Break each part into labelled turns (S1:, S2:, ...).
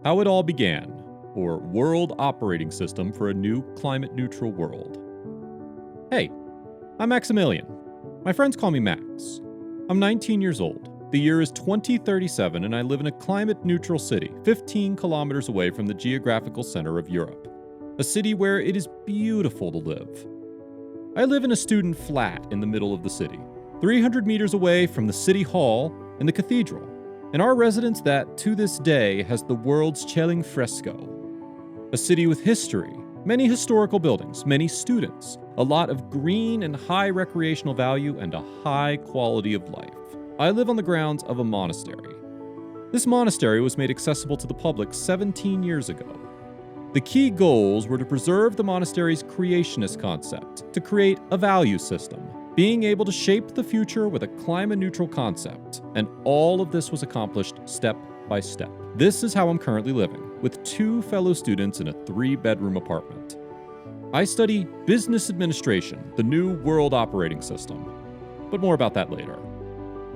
S1: How it all began, or World Operating System for a New Climate-Neutral World. Hey, I'm Maximilian. My friends call me Max. I'm 19 years old. The year is 2037 and I live in a climate-neutral city, 15 kilometers away from the geographical center of Europe. A city where it is beautiful to live. I live in a student flat in the middle of the city, 300 meters away from the city hall and the cathedral, and our residence that, to this day, has the world's Schelling fresco. A city with history, many historical buildings, many students, a lot of green and high recreational value, and a high quality of life. I live on the grounds of a monastery. This monastery was made accessible to the public 17 years ago. The key goals were to preserve the monastery's creationist concept, to create a value system, being able to shape the future with a climate-neutral concept, and all of this was accomplished step by step. This is how I'm currently living, with 2 fellow students in a 3-bedroom apartment. I study business administration, the new world operating system, but more about that later.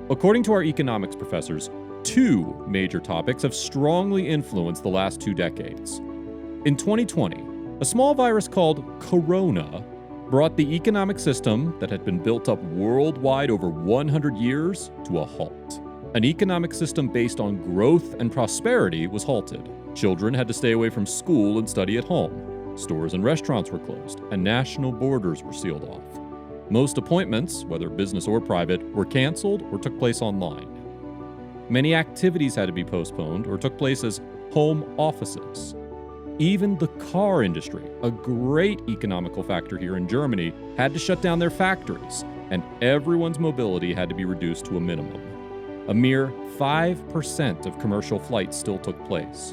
S1: According to our economics professors, 2 major topics have strongly influenced the last 2 decades. In 2020, a small virus called Corona brought the economic system that had been built up worldwide over 100 years to a halt. An economic system based on growth and prosperity was halted. Children had to stay away from school and study at home. Stores and restaurants were closed, and national borders were sealed off. Most appointments, whether business or private, were canceled or took place online. Many activities had to be postponed or took place as home offices. Even the car industry, a great economical factor here in Germany, had to shut down their factories, and everyone's mobility had to be reduced to a minimum. A mere 5% of commercial flights still took place.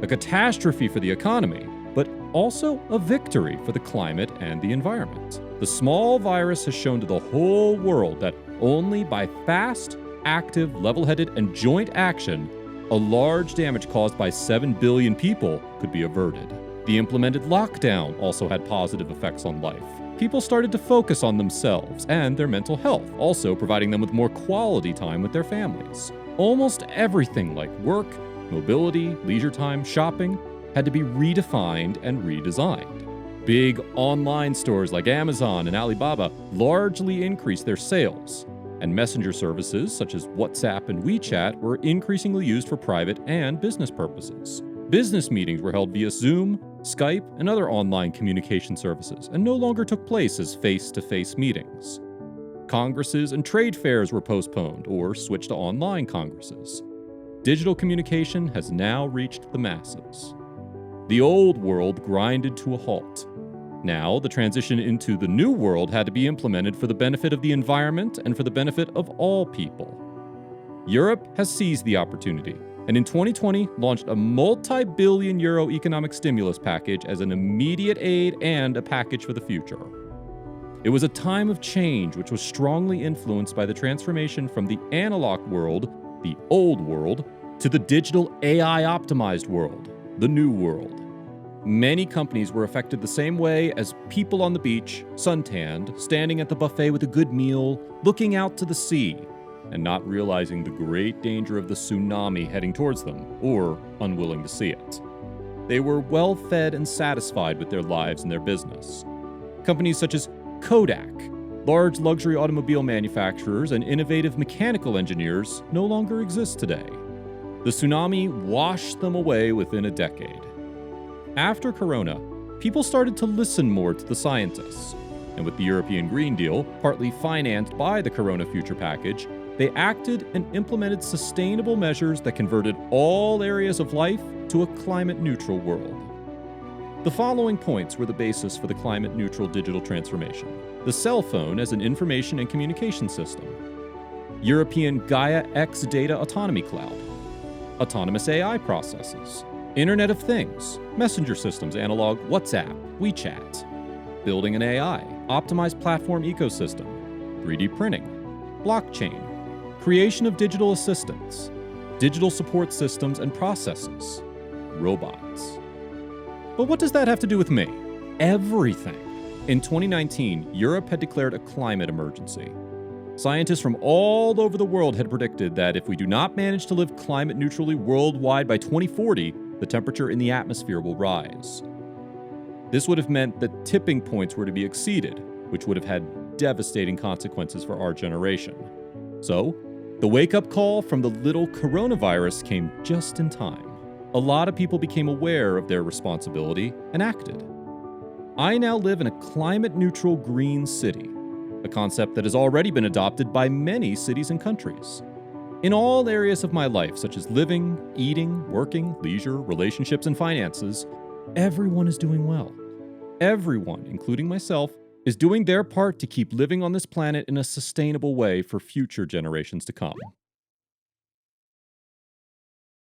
S1: A catastrophe for the economy, but also a victory for the climate and the environment. The small virus has shown to the whole world that only by fast, active, level-headed, and joint action, a large damage caused by 7 billion people could be averted. The implemented lockdown also had positive effects on life. People started to focus on themselves and their mental health, also providing them with more quality time with their families. Almost everything like work, mobility, leisure time, shopping had to be redefined and redesigned. Big online stores like Amazon and Alibaba largely increased their sales, and messenger services such as WhatsApp and WeChat were increasingly used for private and business purposes. Business meetings were held via Zoom, Skype, and other online communication services, and no longer took place as face-to-face meetings. Congresses and trade fairs were postponed or switched to online congresses. Digital communication has now reached the masses. The old world grinded to a halt. Now, the transition into the new world had to be implemented for the benefit of the environment and for the benefit of all people. Europe has seized the opportunity, and in 2020 launched a multi-billion euro economic stimulus package as an immediate aid and a package for the future. It was a time of change which was strongly influenced by the transformation from the analog world, the old world, to the digital AI-optimized world, the new world. Many companies were affected the same way as people on the beach, suntanned, standing at the buffet with a good meal, looking out to the sea, and not realizing the great danger of the tsunami heading towards them, or unwilling to see it. They were well-fed and satisfied with their lives and their business. Companies such as Kodak, large luxury automobile manufacturers, and innovative mechanical engineers no longer exist today. The tsunami washed them away within a decade. After Corona, people started to listen more to the scientists, and with the European Green Deal, partly financed by the Corona Future Package, they acted and implemented sustainable measures that converted all areas of life to a climate-neutral world. The following points were the basis for the climate-neutral digital transformation: the cell phone as an information and communication system, European Gaia X data autonomy cloud, autonomous AI processes, Internet of Things, messenger systems analog WhatsApp, WeChat, building an AI, optimized platform ecosystem, 3D printing, blockchain, creation of digital assistants, digital support systems and processes, robots. But what does that have to do with me? Everything. In 2019, Europe had declared a climate emergency. Scientists from all over the world had predicted that if we do not manage to live climate neutrally worldwide by 2040, the temperature in the atmosphere will rise. This would have meant that tipping points were to be exceeded, which would have had devastating consequences for our generation. So, the wake-up call from the little coronavirus came just in time. A lot of people became aware of their responsibility and acted. I now live in a climate-neutral green city, a concept that has already been adopted by many cities and countries. In all areas of my life, such as living, eating, working, leisure, relationships, and finances, everyone is doing well. Everyone, including myself, is doing their part to keep living on this planet in a sustainable way for future generations to come.